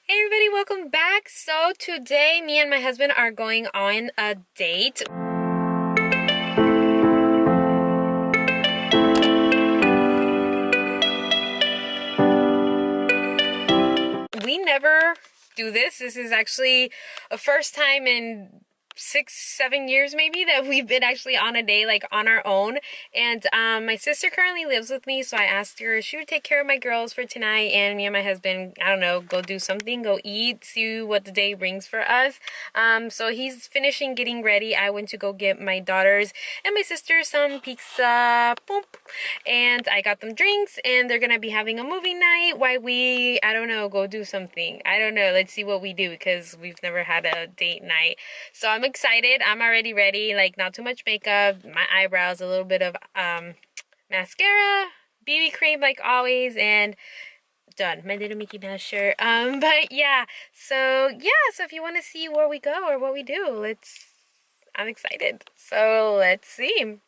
Hey everybody, welcome back. So today me and my husband are going on a date. We never do this. This is actually a first time in 6-7 years maybe that we've been actually on a date, like on our own. And my sister currently lives with me, so I asked her if she would take care of my girls for tonight, and me and my husband, I don't know, go do something, go eat, see what the day brings for us. So he's finishing getting ready. I went to go get my daughters and my sister some pizza, boom, and I got them drinks, and they're gonna be having a movie night while we, I don't know, go do something. I don't know, let's see what we do, because we've never had a date night. So I'm excited. I'm already ready, like not too much makeup, my eyebrows, a little bit of mascara, BB cream like always, and done. My little Mickey Mouse shirt. But yeah, so if you want to see where we go or what we do, I'm excited. So let's see.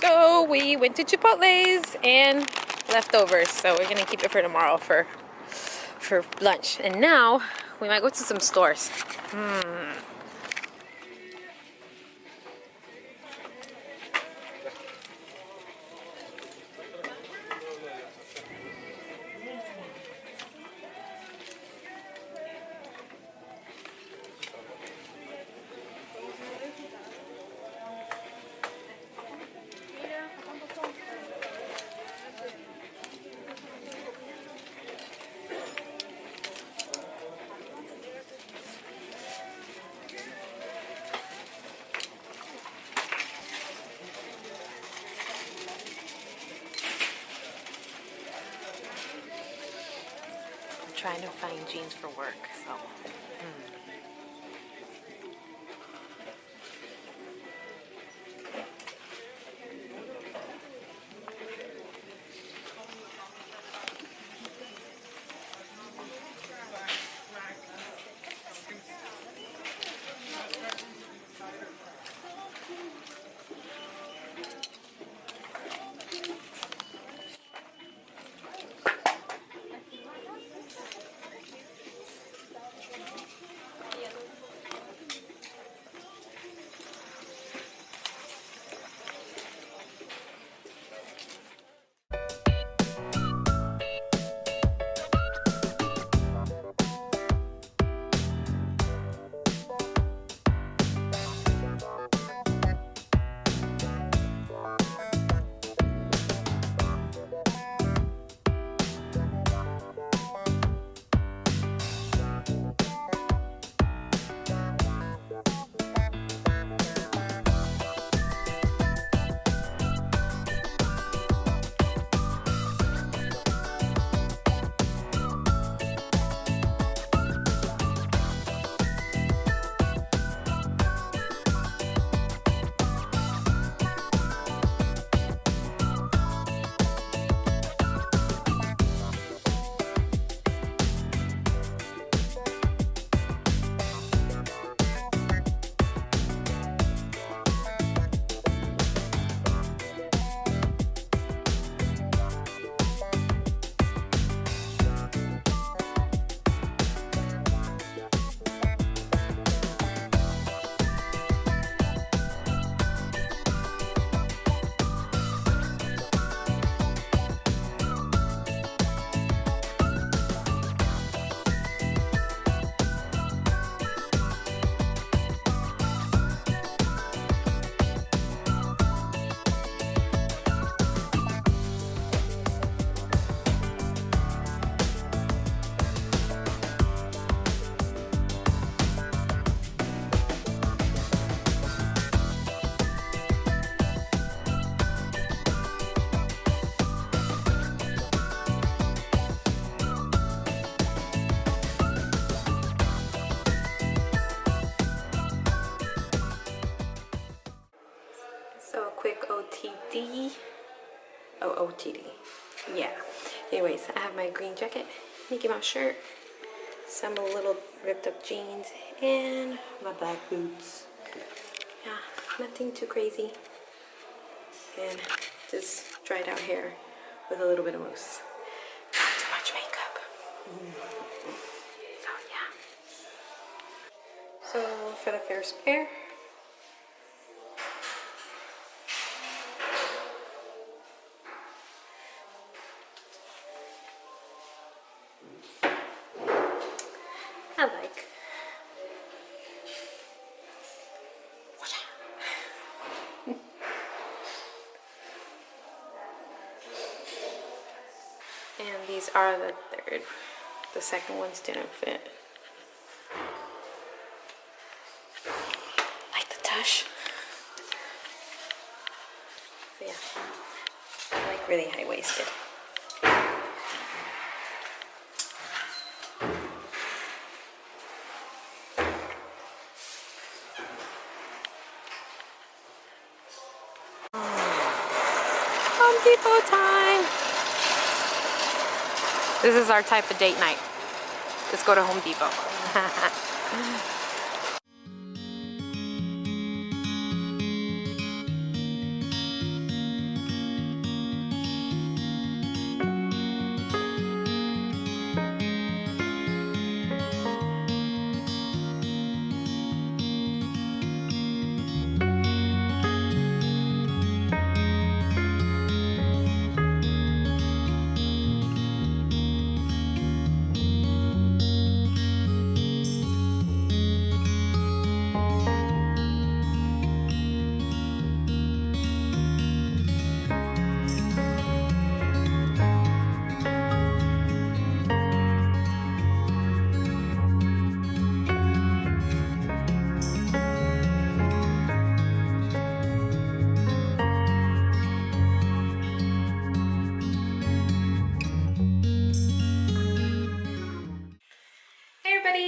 So we went to Chipotle's and leftovers, so we're gonna keep it for tomorrow for lunch. And now we might go to some stores. I'm trying to find jeans for work, so. So a quick OTD. Oh, OTD. Yeah. Anyways, I have my green jacket, Mickey Mouse shirt, some little ripped up jeans, and my black boots. Yeah, nothing too crazy. And just dried out hair with a little bit of mousse. Not too much makeup. So yeah. So for the first pair, I like. And these are the third. The second ones didn't fit. Like the tush. So yeah, I like really high-waisted. Home Depot time. This is our type of date night. Let's go to Home Depot.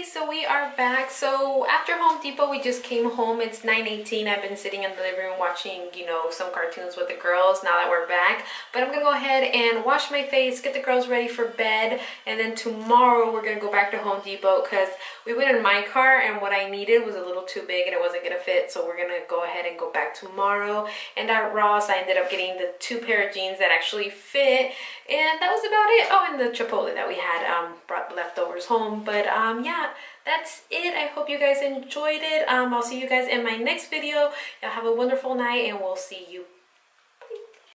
So we are back. So after Home Depot, we just came home. It's 9:18. I've been sitting in the living room watching, you know, some cartoons with the girls now that we're back. But I'm gonna go ahead and wash my face, get the girls ready for bed, and then tomorrow we're gonna go back to Home Depot because we went in my car and what I needed was a little too big and it wasn't gonna fit. So we're gonna go ahead and go back tomorrow. And at Ross, I ended up getting the 2 pair of jeans that actually fit, and that was about it. Oh, and the Chipotle that we had brought leftovers home. But yeah, that's it. I hope you guys enjoyed it. I'll see you guys in my next video. Y'all have a wonderful night and we'll see you